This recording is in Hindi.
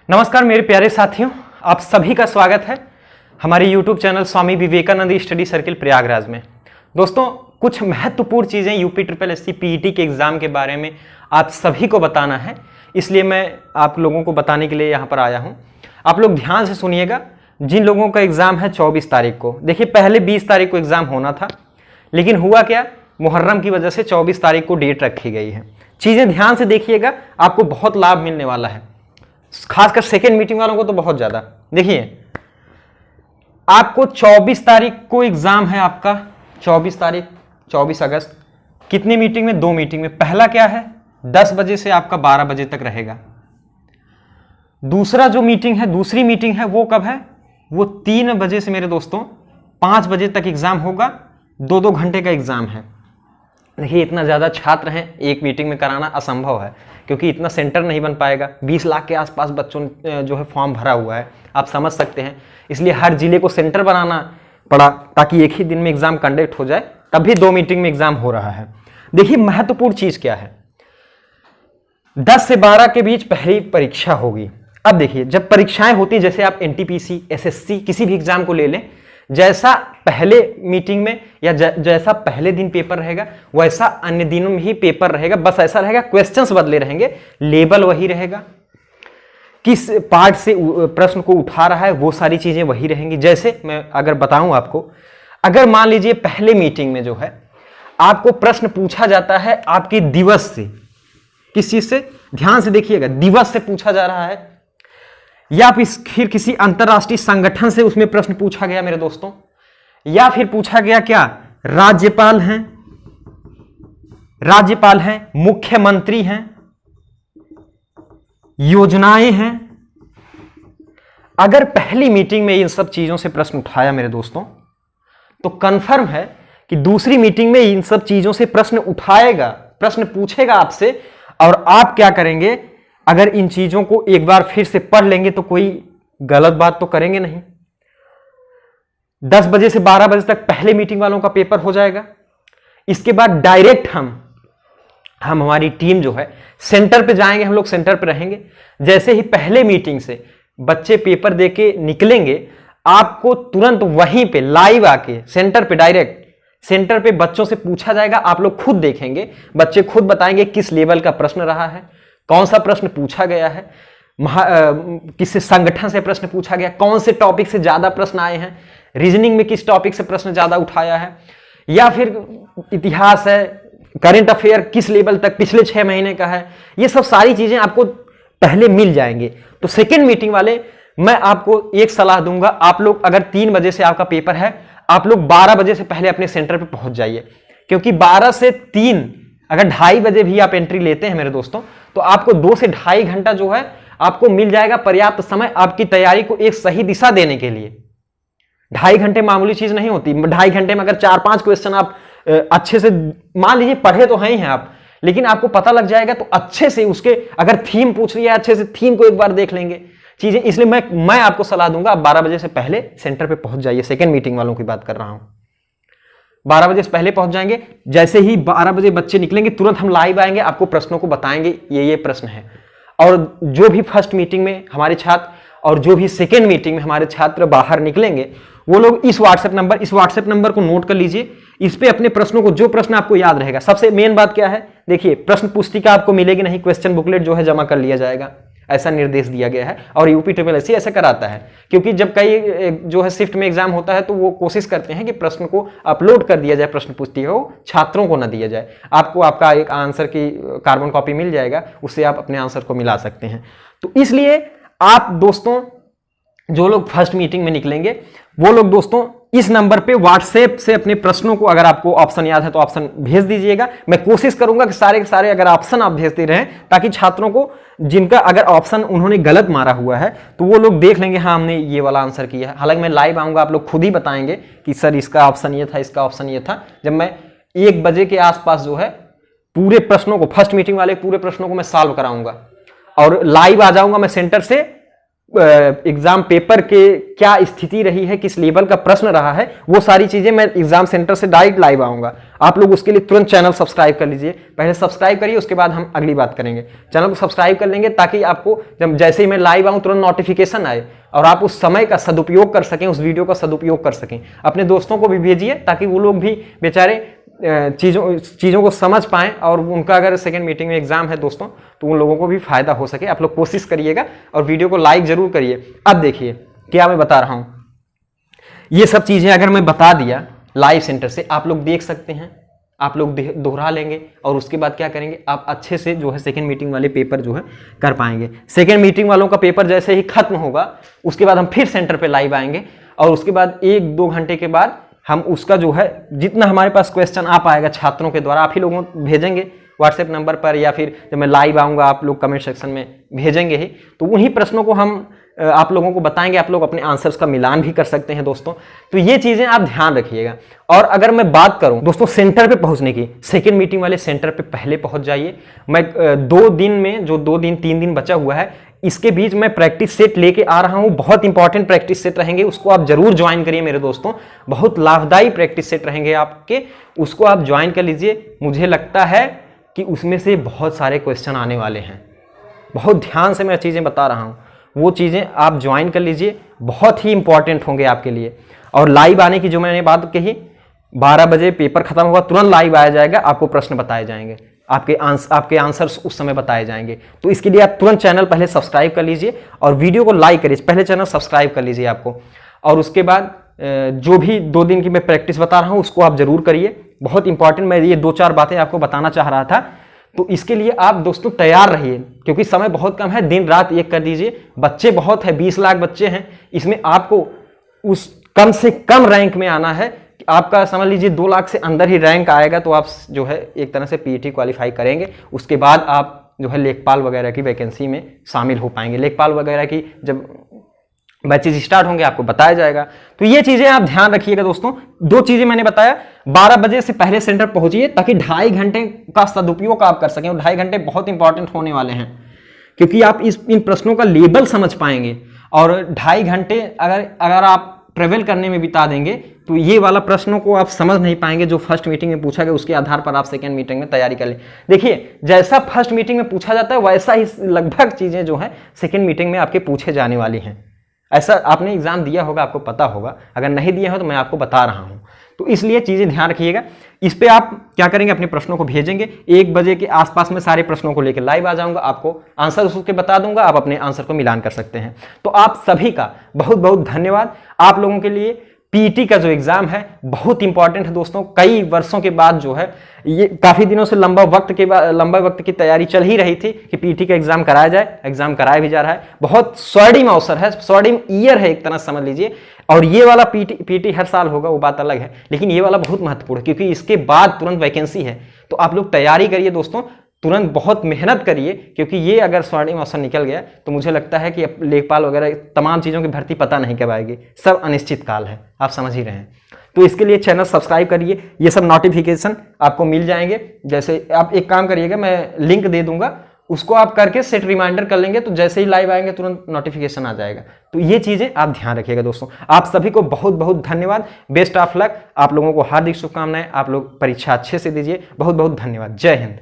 नमस्कार मेरे प्यारे साथियों, आप सभी का स्वागत है हमारे YouTube channel Swami Vivekananda study circle Prayagraj में। दोस्तों, कुछ महत्वपूर्ण चीज़ें यूपी ट्रिपल एससी पीईटी के एग्ज़ाम के बारे में आप सभी को बताना है, इसलिए मैं आप लोगों को बताने के लिए यहाँ पर आया हूँ। आप लोग ध्यान से सुनिएगा। जिन लोगों का एग्ज़ाम है 24 तारीख को, देखिए पहले 20 तारीख को एग्ज़ाम होना था, लेकिन हुआ क्या, मुहर्रम की वजह से 24 तारीख को डेट रखी गई है। चीज़ें ध्यान से देखिएगा, आपको बहुत लाभ मिलने वाला है, खासकर सेकेंड मीटिंग वालों को तो बहुत ज्यादा। देखिए आपको 24 तारीख को एग्जाम है आपका, 24 तारीख 24 अगस्त। कितनी मीटिंग में? 2 मीटिंग में। पहला क्या है, 10 बजे से आपका 12 बजे तक रहेगा। दूसरा जो मीटिंग है, दूसरी मीटिंग है, वो कब है? वो 3 बजे से मेरे दोस्तों 5 बजे तक एग्जाम होगा। 2-2 घंटे का एग्जाम है। देखिए इतना ज़्यादा छात्र हैं, एक मीटिंग में कराना असंभव है, क्योंकि इतना सेंटर नहीं बन पाएगा। 20 लाख के आसपास बच्चों ने जो है फॉर्म भरा हुआ है, आप समझ सकते हैं। इसलिए हर जिले को सेंटर बनाना पड़ा ताकि एक ही दिन में एग्जाम कंडक्ट हो जाए, तभी 2 मीटिंग में एग्जाम हो रहा है। देखिए महत्वपूर्ण चीज़ क्या है, 10 से 12 के बीच पहली परीक्षा होगी। अब देखिए जब परीक्षाएं होती, जैसे आप एनटीपीसी, एसएससी किसी भी एग्जाम को ले लें, जैसा पहले मीटिंग में या जैसा पहले दिन पेपर रहेगा, वैसा अन्य दिनों में ही पेपर रहेगा। बस ऐसा रहेगा, क्वेश्चंस बदले रहेंगे, लेबल वही रहेगा, किस पार्ट से प्रश्न को उठा रहा है वो सारी चीजें वही रहेंगी। जैसे मैं अगर बताऊं आपको, अगर मान लीजिए पहले मीटिंग में जो है आपको प्रश्न पूछा जाता है आपके दिवस से, किस चीज से, ध्यान से देखिएगा, दिवस से पूछा जा रहा है, या फिर किसी अंतरराष्ट्रीय संगठन से उसमें प्रश्न पूछा गया मेरे दोस्तों, या फिर पूछा गया क्या, राज्यपाल हैं, मुख्यमंत्री हैं, योजनाएं हैं। अगर पहली मीटिंग में इन सब चीजों से प्रश्न उठाया मेरे दोस्तों, तो कंफर्म है कि दूसरी मीटिंग में इन सब चीजों से प्रश्न उठाएगा, प्रश्न पूछेगा आपसे, और आप क्या करेंगे, अगर इन चीजों को एक बार फिर से पढ़ लेंगे तो कोई गलत बात तो करेंगे नहीं। 10 बजे से 12 बजे तक पहले मीटिंग वालों का पेपर हो जाएगा। इसके बाद डायरेक्ट हम हमारी टीम जो है सेंटर पे जाएंगे, हम लोग सेंटर पे रहेंगे। जैसे ही पहले मीटिंग से बच्चे पेपर देके निकलेंगे, आपको तुरंत वहीं पे लाइव आके सेंटर पे, डायरेक्ट सेंटर पे बच्चों से पूछा जाएगा। आप लोग खुद देखेंगे, बच्चे खुद बताएंगे किस लेवल का प्रश्न रहा है, कौन सा प्रश्न पूछा गया है, किस संगठन से प्रश्न पूछा गया, कौन से टॉपिक से ज्यादा प्रश्न आए हैं, रीजनिंग में किस टॉपिक से प्रश्न ज्यादा उठाया है, या फिर इतिहास है, करंट अफेयर किस लेवल तक पिछले 6 महीने का है। ये सब सारी चीजें आपको पहले मिल जाएंगे। तो सेकेंड मीटिंग वाले, मैं आपको एक सलाह दूंगा, आप लोग अगर 3 बजे से आपका पेपर है, आप लोग 12 बजे से पहले अपने सेंटर पर पहुंच जाइए, क्योंकि 12 से 3 अगर 2:30 बजे भी आप एंट्री लेते हैं मेरे दोस्तों, तो आपको 2 से 2.5 घंटा जो है आपको मिल जाएगा, पर्याप्त समय आपकी तैयारी को एक सही दिशा देने के लिए। 2.5 घंटे मामूली चीज नहीं होती। 2.5 घंटे में अगर 4-5 क्वेश्चन आप अच्छे से, मान लीजिए पढ़े तो हैं ही हैं आप, लेकिन आपको पता लग जाएगा, तो अच्छे से उसके अगर थीम पूछ रही है, अच्छे से थीम को एक बार देख लेंगे चीजें। इसलिए मैं आपको सलाह दूंगा, आप 12 बजे से पहले सेंटर पे पहुंच जाइए। सेकेंड मीटिंग वालों की बात कर रहा हूं, 12 बजे से पहले पहुंच जाएंगे। जैसे ही 12 बजे बच्चे निकलेंगे, तुरंत हम लाइव आएंगे, आपको प्रश्नों को बताएंगे, ये प्रश्न है। और जो भी फर्स्ट मीटिंग में हमारे छात्र और जो भी सेकेंड मीटिंग में हमारे छात्र बाहर निकलेंगे, वो लोग इस व्हाट्सएप नंबर को नोट कर लीजिए। इस पे अपने प्रश्नों को, जो प्रश्न आपको याद रहेगा, सबसे मेन बात क्या है, देखिए प्रश्न पुस्तिका आपको मिलेगी नहीं, क्वेश्चन बुकलेट जो है जमा कर लिया जाएगा, ऐसा निर्देश दिया गया है। और यूपी ट्रिपल एससी ऐसा कराता है, क्योंकि जब कई जो है शिफ्ट में एग्जाम होता है, तो वो कोशिश करते हैं कि प्रश्न को अपलोड कर दिया जाए, प्रश्न पुस्तिका को छात्रों को ना दिया जाए। आपको आपका एक आंसर की कार्बन कॉपी मिल जाएगा, उससे आप अपने आंसर को मिला सकते हैं। तो इसलिए आप दोस्तों, जो लोग फर्स्ट मीटिंग में निकलेंगे, वो लोग दोस्तों इस नंबर पे व्हाट्सएप से अपने प्रश्नों को, अगर आपको ऑप्शन याद है तो ऑप्शन भेज दीजिएगा। मैं कोशिश करूंगा कि सारे के सारे अगर ऑप्शन आप भेजते रहें, ताकि छात्रों को, जिनका अगर ऑप्शन उन्होंने गलत मारा हुआ है, तो वो लोग देख लेंगे, हाँ हमने ये वाला आंसर किया है। हालांकि मैं लाइव आऊंगा, आप लोग खुद ही बताएंगे कि सर इसका ऑप्शन ये था, इसका ऑप्शन ये था। जब मैं 1 बजे के आसपास जो है पूरे प्रश्नों को, फर्स्ट मीटिंग वाले पूरे प्रश्नों को मैं सॉल्व कराऊंगा, और लाइव आ जाऊंगा मैं सेंटर से, एग्जाम पेपर के क्या स्थिति रही है, किस लेवल का प्रश्न रहा है, वो सारी चीजें मैं एग्जाम सेंटर से डायरेक्ट लाइव आऊंगा। आप लोग उसके लिए तुरंत चैनल सब्सक्राइब कर लीजिए, पहले सब्सक्राइब करिए, उसके बाद हम अगली बात करेंगे। चैनल को सब्सक्राइब कर लेंगे ताकि आपको जब जैसे ही मैं लाइव आऊं तुरंत नोटिफिकेशन आए और आप उस समय का सदुपयोग कर सकें, उस वीडियो का सदुपयोग कर सकें। अपने दोस्तों को भी भेजिए ताकि वो लोग भी बेचारे चीज़ों को समझ पाएं और उनका अगर सेकंड मीटिंग में एग्जाम है दोस्तों तो उन लोगों को भी फायदा हो सके। आप लोग कोशिश करिएगा और वीडियो को लाइक जरूर करिए। अब देखिए क्या मैं बता रहा हूं, ये सब चीजें अगर मैं बता दिया लाइव सेंटर से, आप लोग देख सकते हैं, आप लोग दोहरा लेंगे और उसके बाद क्या करेंगे, आप अच्छे से जो है सेकंड मीटिंग वाले पेपर जो है कर पाएंगे। सेकंड मीटिंग वालों का पेपर जैसे ही खत्म होगा उसके बाद हम फिर सेंटर पे लाइव आएंगे और उसके बाद 1-2 घंटे के बाद हम उसका जो है जितना हमारे पास क्वेश्चन आ पाएगा छात्रों के द्वारा, आप ही लोगों को भेजेंगे व्हाट्सएप नंबर पर या फिर जब मैं लाइव आऊँगा आप लोग कमेंट सेक्शन में भेजेंगे ही, तो उन्हीं प्रश्नों को हम आप लोगों को बताएंगे। आप लोग अपने आंसर्स का मिलान भी कर सकते हैं दोस्तों। तो ये चीजें आप ध्यान रखिएगा। और अगर मैं बात करूं दोस्तों सेंटर पे पहुंचने की, सेकंड मीटिंग वाले सेंटर पे पहले पहुंच जाइए। मैं 2 दिन में जो 2-3 दिन बचा हुआ है इसके बीच मैं प्रैक्टिस सेट लेके आ रहा हूं, बहुत इंपॉर्टेंट प्रैक्टिस सेट रहेंगे, उसको आप जरूर ज्वाइन करिए मेरे दोस्तों। बहुत लाभदायी प्रैक्टिस सेट रहेंगे आपके, उसको आप ज्वाइन कर लीजिए। मुझे लगता है कि उसमें से बहुत सारे क्वेश्चन आने वाले हैं, बहुत ध्यान से मैं चीजें बता रहा हूं, वो चीजें आप ज्वाइन कर लीजिए, बहुत ही इंपॉर्टेंट होंगे आपके लिए। और लाइव आने की जो मैंने बात कही, 12 बजे पेपर खत्म होगा तुरंत लाइव आया जाएगा, आपको प्रश्न बताए जाएंगे, आपके आंसर्स उस समय बताए जाएंगे। तो इसके लिए आप तुरंत चैनल पहले सब्सक्राइब कर लीजिए और वीडियो को लाइक करिए, पहले चैनल सब्सक्राइब कर लीजिए आपको। और उसके बाद जो भी 2 दिन की मैं प्रैक्टिस बता रहा हूं उसको आप जरूर करिए, बहुत इंपॉर्टेंट। मैं ये 2-4 बातें आपको बताना चाह रहा था, तो इसके लिए आप दोस्तों तैयार रहिए क्योंकि समय बहुत कम है, दिन रात एक कर दीजिए। बच्चे बहुत है, 20 लाख बच्चे हैं, इसमें आपको उस कम से कम रैंक में आना है। आपका समझ लीजिए 2 लाख से अंदर ही रैंक आएगा तो आप जो है एक तरह से पीईटी क्वालिफाई करेंगे। उसके बाद आप जो है लेखपाल वगैरह की वैकेंसी में शामिल हो पाएंगे। लेखपाल वगैरह की जब बैचेज स्टार्ट होंगे आपको बताया जाएगा। तो ये चीजें आप ध्यान रखिएगा दोस्तों। 2 चीजें मैंने बताया, 12 बजे से पहले सेंटर पहुंचिए ताकि 2.5 घंटे का सदुपयोग आप कर सकें। 2.5 घंटे बहुत इंपॉर्टेंट होने वाले हैं क्योंकि आप इन प्रश्नों का लेबल समझ पाएंगे। और 2.5 घंटे अगर आप ट्रेवल करने में बिता देंगे तो ये वाला प्रश्नों को आप समझ नहीं पाएंगे जो फर्स्ट मीटिंग में पूछा गया, उसके आधार पर आप सेकंड मीटिंग में तैयारी कर लें। देखिए जैसा फर्स्ट मीटिंग में पूछा जाता है वैसा ही लगभग चीजें जो है सेकंड मीटिंग में आपके पूछे जाने वाली हैं। ऐसा आपने एग्जाम दिया होगा, आपको पता होगा, अगर नहीं दिया हो तो मैं आपको बता रहा हूं। तो इसलिए चीजें ध्यान रखिएगा। इस पे आप क्या करेंगे, अपने प्रश्नों को भेजेंगे। 1 बजे के आसपास में सारे प्रश्नों को लेकर लाइव आ जाऊंगा, आपको आंसर उसके बता दूंगा, आप अपने आंसर को मिलान कर सकते हैं। तो आप सभी का बहुत बहुत धन्यवाद। आप लोगों के लिए पीटी का जो एग्जाम है बहुत इंपॉर्टेंट है दोस्तों। कई वर्षों के बाद जो है, ये काफी दिनों से लंबा वक्त की तैयारी चल ही रही थी कि पीटी का एग्जाम कराया जाए, एग्जाम कराया भी जा रहा है। बहुत स्वर्णिम अवसर है, स्वर्णिम ईयर है एक तरह समझ लीजिए। और ये वाला पीटी हर साल होगा वो बात अलग है, लेकिन ये वाला बहुत महत्वपूर्ण है क्योंकि इसके बाद तुरंत वैकेंसी है। तो आप लोग तैयारी करिए दोस्तों, तुरंत बहुत मेहनत करिए क्योंकि ये अगर स्वर्णिम अवसर निकल गया तो मुझे लगता है कि लेखपाल वगैरह तमाम चीज़ों की भर्ती पता नहीं कब आएगी, सब अनिश्चित काल है, आप समझ ही रहे हैं। तो इसके लिए चैनल सब्सक्राइब करिए, ये सब नोटिफिकेशन आपको मिल जाएंगे। जैसे आप एक काम करिएगा, मैं लिंक दे दूंगा, उसको आप करके सेट रिमाइंडर कर लेंगे तो जैसे ही लाइव आएंगे तुरंत नोटिफिकेशन आ जाएगा। तो ये चीजें आप ध्यान रखिएगा दोस्तों। आप सभी को बहुत बहुत धन्यवाद, बेस्ट ऑफ लक। आप लोगों को हार्दिक शुभकामनाएं। आप लोग परीक्षा अच्छे से दीजिए। बहुत बहुत धन्यवाद। जय हिंद।